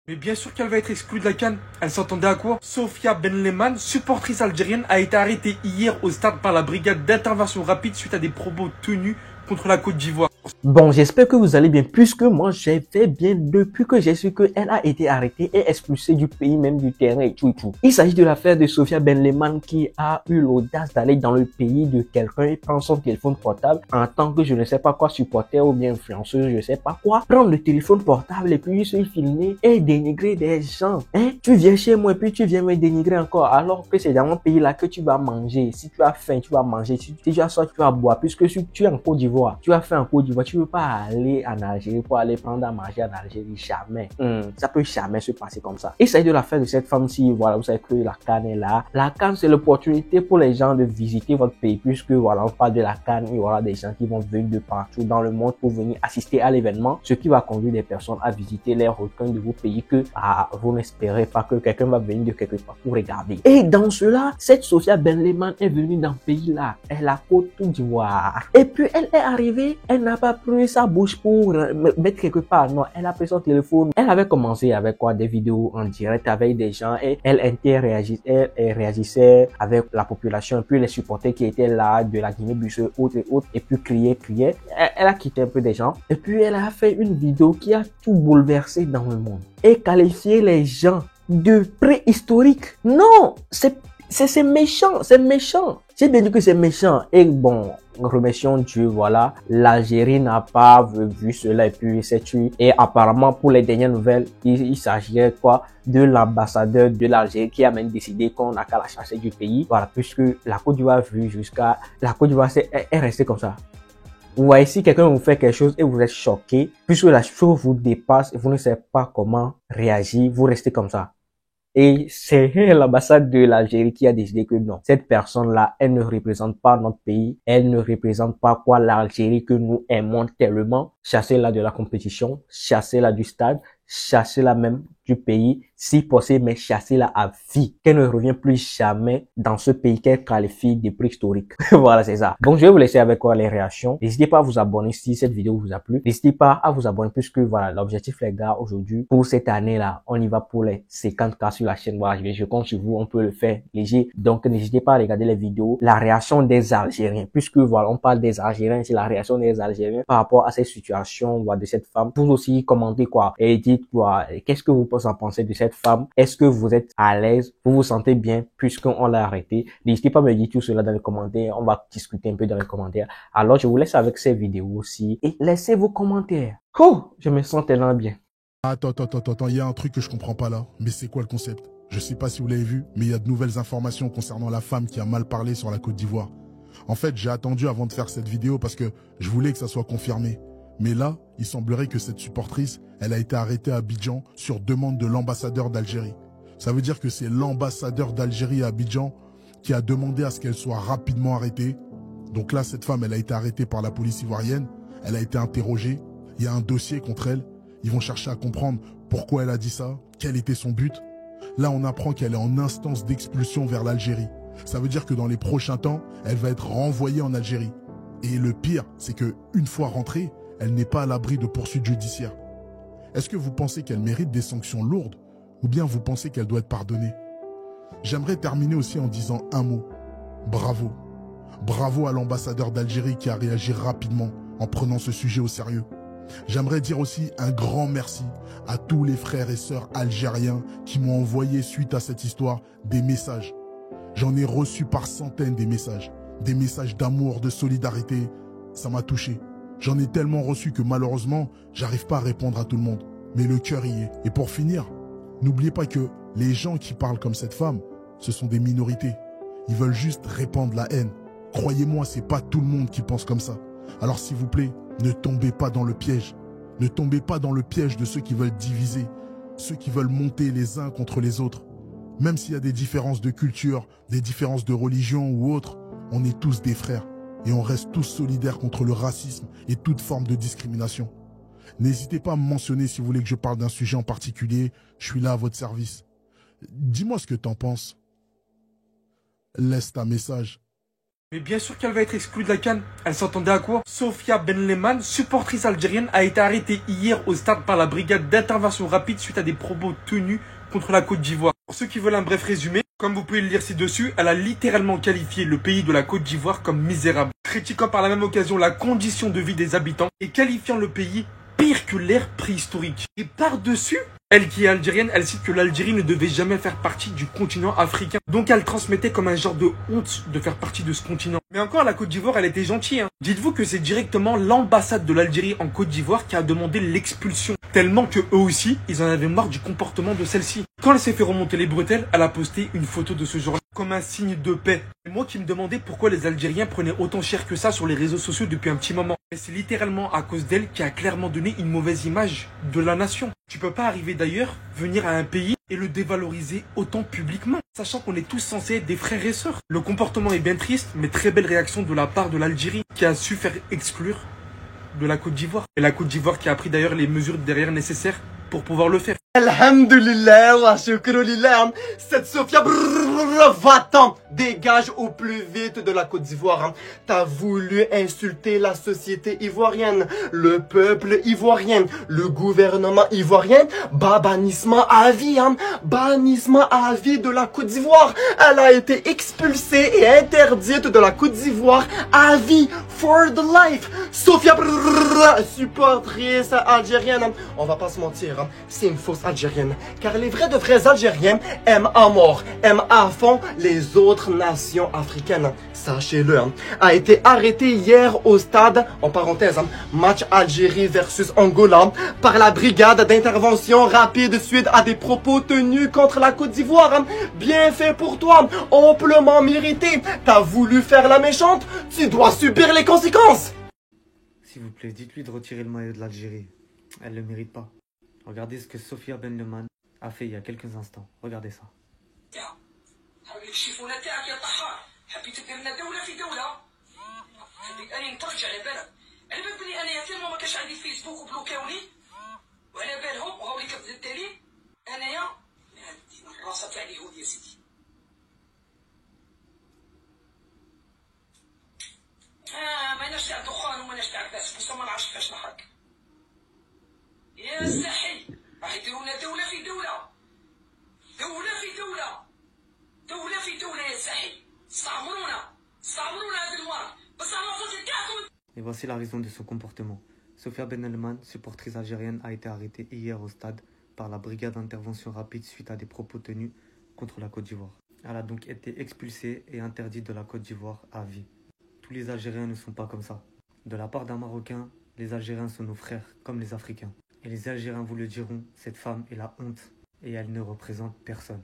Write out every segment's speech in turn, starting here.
Mais bien sûr qu'elle va être exclue de la CAN. Elle s'entendait à quoi? Sofia Benleman, supportrice algérienne, a été arrêtée hier au stade par la brigade d'intervention rapide suite à des propos tenus contre la Côte d'Ivoire. Bon, j'espère que vous allez bien, puisque moi, j'ai fait bien depuis que j'ai su qu'elle a été arrêtée et expulsée du pays, même du terrain et tout et tout. Il s'agit de l'affaire de Sofia Benleman qui a eu l'audace d'aller dans le pays de quelqu'un et prendre son téléphone portable en tant que je ne sais pas quoi, supporter ou bien influenceuse, je ne sais pas quoi. Prendre le téléphone portable et puis se filmer et dénigrer des gens. Hein? Tu viens chez moi et puis tu viens me dénigrer encore alors que c'est dans mon pays là que tu vas manger. Si tu as faim, tu vas manger. Si tu as soif, tu vas boire. Puisque si tu es en Côte d'Ivoire, tu as faim en Côte d'Ivoire, tu veux pas aller en Algérie pour aller prendre à manger en Algérie, jamais. Ça peut jamais se passer comme ça. Et ça est de l'affaire de cette femme-ci, voilà, vous savez que la CAN est là. La CAN, c'est l'opportunité pour les gens de visiter votre pays, puisque voilà, on parle de la CAN, il y aura des gens qui vont venir de partout dans le monde pour venir assister à l'événement, ce qui va conduire des personnes à visiter les requins de vos pays que vous n'espérez pas que quelqu'un va venir de quelque part pour regarder. Et dans cela, cette Sofia Benleman est venue dans ce pays-là, elle a Côte d'Ivoire. Et puis elle est arrivée, elle n'a pas pris sa bouche pour mettre quelque part. Non, elle a pris son téléphone. Elle avait commencé avec quoi? Des vidéos en direct avec des gens et elle réagissait avec la population et puis les supporters qui étaient là de la Guinée-Bissau, autres et autres, et puis criait. Elle a quitté un peu des gens et puis elle a fait une vidéo qui a tout bouleversé dans le monde et qualifié les gens de préhistoriques. Non, c'est méchant, c'est méchant. J'ai bien dit que c'est méchant. Et bon, remercions Dieu, voilà. L'Algérie n'a pas vu cela et puis c'est tué. Et apparemment, pour les dernières nouvelles, il s'agirait quoi? De l'ambassadeur de l'Algérie qui a même décidé qu'on n'a qu'à la chasser du pays. Voilà, puisque la Côte d'Ivoire la Côte d'Ivoire est restée comme ça. Vous voyez, si quelqu'un vous fait quelque chose et vous êtes choqué, puisque la chose vous dépasse et vous ne savez pas comment réagir, vous restez comme ça. Et c'est l'ambassade de l'Algérie qui a décidé que non, cette personne-là, elle ne représente pas notre pays, elle ne représente pas quoi l'Algérie que nous aimons tellement. Chassez-la de la compétition, chassez-la du stade, chassez-la même du pays, si possible, mais chassez-la à vie. Qu'elle ne revient plus jamais dans ce pays qu'elle qualifie de préhistorique. Voilà, c'est ça. Donc, je vais vous laisser avec quoi les réactions. N'hésitez pas à vous abonner si cette vidéo vous a plu. N'hésitez pas à vous abonner puisque voilà, l'objectif les gars aujourd'hui, pour cette année-là, on y va pour les 50K sur la chaîne. Voilà, je compte sur vous, on peut le faire léger. Donc, n'hésitez pas à regarder les vidéos. La réaction des Algériens, puisque voilà, on parle des Algériens, c'est la réaction des Algériens par rapport à cette situation, voilà, de cette femme. Vous aussi, commentez quoi et dites quoi, qu'est-ce que vous en pensez de cette femme? Est-ce que vous êtes à l'aise? Vous vous sentez bien puisqu'on l'a arrêté? N'hésitez pas à me dire tout cela dans les commentaires. On va discuter un peu dans les commentaires. Alors, je vous laisse avec ces vidéos aussi et laissez vos commentaires. Oh, je me sens tellement bien. Attends, il y a un truc que je comprends pas là. Mais c'est quoi le concept? Je sais pas si vous l'avez vu, mais il y a de nouvelles informations concernant la femme qui a mal parlé sur la Côte d'Ivoire. En fait, j'ai attendu avant de faire cette vidéo parce que je voulais que ça soit confirmé. Mais là, il semblerait que cette supportrice, elle a été arrêtée à Abidjan sur demande de l'ambassadeur d'Algérie. Ça veut dire que c'est l'ambassadeur d'Algérie à Abidjan qui a demandé à ce qu'elle soit rapidement arrêtée. Donc là, cette femme, elle a été arrêtée par la police ivoirienne. Elle a été interrogée. Il y a un dossier contre elle. Ils vont chercher à comprendre pourquoi elle a dit ça, quel était son but. Là, on apprend qu'elle est en instance d'expulsion vers l'Algérie. Ça veut dire que dans les prochains temps, elle va être renvoyée en Algérie. Et le pire, c'est que une fois rentrée, elle n'est pas à l'abri de poursuites judiciaires. Est-ce que vous pensez qu'elle mérite des sanctions lourdes ou bien vous pensez qu'elle doit être pardonnée? J'aimerais terminer aussi en disant un mot. Bravo. Bravo à l'ambassadeur d'Algérie qui a réagi rapidement en prenant ce sujet au sérieux. J'aimerais dire aussi un grand merci à tous les frères et sœurs algériens qui m'ont envoyé suite à cette histoire des messages. J'en ai reçu par centaines des messages d'amour, de solidarité. Ça m'a touché. J'en ai tellement reçu que malheureusement, j'arrive pas à répondre à tout le monde. Mais le cœur y est. Et pour finir, n'oubliez pas que les gens qui parlent comme cette femme, ce sont des minorités. Ils veulent juste répandre la haine. Croyez-moi, c'est pas tout le monde qui pense comme ça. Alors s'il vous plaît, ne tombez pas dans le piège. Ne tombez pas dans le piège de ceux qui veulent diviser, ceux qui veulent monter les uns contre les autres. Même s'il y a des différences de culture, des différences de religion ou autres, on est tous des frères. Et on reste tous solidaires contre le racisme et toute forme de discrimination. N'hésitez pas à me mentionner si vous voulez que je parle d'un sujet en particulier. Je suis là à votre service. Dis-moi ce que t'en penses. Laisse ta message. Mais bien sûr qu'elle va être exclue de la CAN. Elle s'attendait à quoi? Sofia Benleman, supportrice algérienne, a été arrêtée hier au stade par la brigade d'intervention rapide suite à des propos tenus contre la Côte d'Ivoire. Pour ceux qui veulent un bref résumé, comme vous pouvez le lire ci-dessus, elle a littéralement qualifié le pays de la Côte d'Ivoire comme misérable, critiquant par la même occasion la condition de vie des habitants et qualifiant le pays pire que l'ère préhistorique. Et par-dessus, elle qui est algérienne, elle cite que l'Algérie ne devait jamais faire partie du continent africain. Donc elle transmettait comme un genre de honte de faire partie de ce continent. Mais encore, la Côte d'Ivoire, elle était gentille. Dites-vous que c'est directement l'ambassade de l'Algérie en Côte d'Ivoire qui a demandé l'expulsion. Tellement que eux aussi, ils en avaient marre du comportement de celle-ci. Quand elle s'est fait remonter les bretelles, elle a posté une photo de ce jour-là comme un signe de paix. Et moi qui me demandais pourquoi les Algériens prenaient autant cher que ça sur les réseaux sociaux depuis un petit moment. Mais c'est littéralement à cause d'elle qui a clairement donné une mauvaise image de la nation. Tu peux pas arriver d'ailleurs, venir à un pays et le dévaloriser autant publiquement, sachant qu'on est tous censés être des frères et sœurs. Le comportement est bien triste, mais très belle réaction de la part de l'Algérie qui a su faire exclure de la Côte d'Ivoire. Et la Côte d'Ivoire qui a pris d'ailleurs les mesures derrière nécessaires pour pouvoir le faire. Alhamdulillah wa shukru lillah. Cette Sofia, va-t'en, dégage au plus vite de la Côte d'Ivoire. T'as voulu insulter la société ivoirienne, le peuple ivoirien, le gouvernement ivoirien. Bannissement à vie, bannissement à vie de la Côte d'Ivoire. Elle a été expulsée et interdite de la Côte d'Ivoire à vie, for the life. Sofia, supportrice algérienne. On va pas se mentir, c'est une fausse algérienne. Car les vrais de vrais Algériens aiment à mort, aiment à fond les autres nations africaines. Sachez-le, a été arrêté hier au stade, en parenthèse, match Algérie versus Angola, par la brigade d'intervention rapide suite à des propos tenus contre la Côte d'Ivoire. Bien fait pour toi, amplement mérité. T'as voulu faire la méchante, tu dois subir les conséquences. S'il vous plaît, dites-lui de retirer le maillot de l'Algérie. Elle ne le mérite pas. Regardez ce que Sofia Benleman a fait il y a quelques instants. Regardez ça. يا ساحل راح يديروا لنا دولة في دولة دولة في دولة دولة في دولة يا ساحل استعمرونا هذا الورق بس على فضل كاعكم. Et voici la raison de son comportement. Sofia Benleman, supportrice algérienne, a été arrêtée hier au stade par la brigade d'intervention rapide suite à des propos tenus contre la Côte d'Ivoire. Elle a donc été expulsée et interdite de la Côte d'Ivoire à vie. Tous les Algériens ne sont pas comme ça. De la part d'un Marocain, les Algériens sont nos frères, comme les Africains. Et les Algériens vous le diront, cette femme est la honte et elle ne représente personne.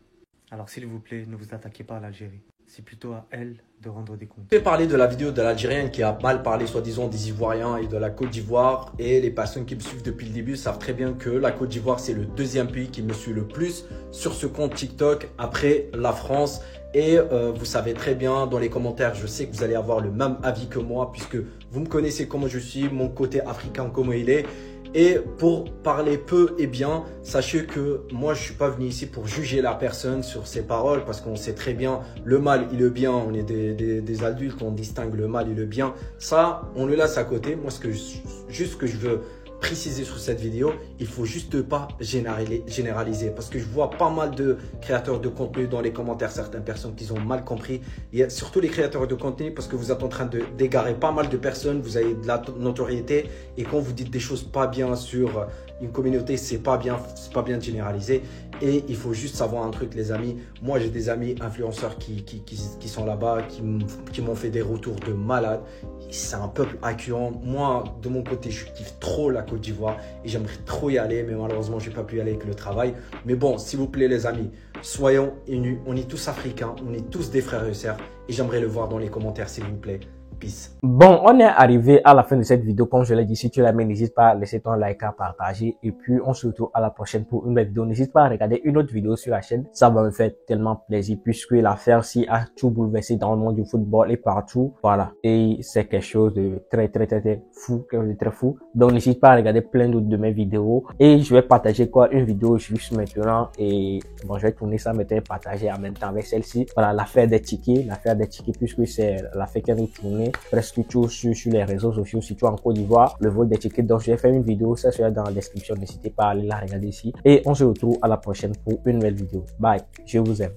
Alors s'il vous plaît, ne vous attaquez pas à l'Algérie. C'est plutôt à elle de rendre des comptes. Je vais parler de la vidéo de l'Algérienne qui a mal parlé soi-disant des Ivoiriens et de la Côte d'Ivoire. Et les personnes qui me suivent depuis le début savent très bien que la Côte d'Ivoire, c'est le deuxième pays qui me suit le plus sur ce compte TikTok après la France. Et vous savez très bien dans les commentaires, je sais que vous allez avoir le même avis que moi puisque vous me connaissez comment je suis, mon côté africain comment il est. Et pour parler peu et bien, sachez que moi je suis pas venu ici pour juger la personne sur ses paroles parce qu'on sait très bien le mal et le bien, on est des adultes, on distingue le mal et le bien. Ça, on le laisse à côté. Moi, juste ce que je veux préciser sur cette vidéo, il faut juste pas généraliser parce que je vois pas mal de créateurs de contenu dans les commentaires, certaines personnes qui ont mal compris. Il y a surtout les créateurs de contenu parce que vous êtes en train d'égarer pas mal de personnes, vous avez de la notoriété et quand vous dites des choses pas bien sur une communauté, c'est pas bien de généraliser. Et il faut juste savoir un truc les amis, moi j'ai des amis influenceurs qui sont là-bas, qui m'ont fait des retours de malades. C'est un peuple accueillant. Moi, de mon côté, je kiffe trop la Côte d'Ivoire et j'aimerais trop y aller, mais malheureusement, je n'ai pas pu y aller avec le travail. Mais bon, s'il vous plaît, les amis, soyons unis. On est tous africains, on est tous des frères et sœurs et j'aimerais le voir dans les commentaires, s'il vous plaît. Peace. Bon, on est arrivé à la fin de cette vidéo. Comme je l'ai dit, si tu l'as aimé, n'hésite pas à laisser ton like, à partager. Et puis, on se retrouve à la prochaine pour une nouvelle vidéo. N'hésite pas à regarder une autre vidéo sur la chaîne. Ça va me faire tellement plaisir puisque l'affaire-ci a tout bouleversé dans le monde du football et partout. Voilà. Et c'est quelque chose de très fou, quelque chose de très fou. Donc, n'hésite pas à regarder plein d'autres de mes vidéos. Et je vais partager une vidéo juste maintenant. Et bon, je vais tourner ça maintenant et partager en même temps avec celle-ci. Voilà, l'affaire des tickets puisque c'est l'affaire qui a tourné presque tout sur les réseaux sociaux, surtout en Côte d'Ivoire, le vol des tickets. Donc, je vais faire une vidéo, ça sera dans la description. N'hésitez pas à aller la regarder ici. Et on se retrouve à la prochaine pour une nouvelle vidéo. Bye, je vous aime.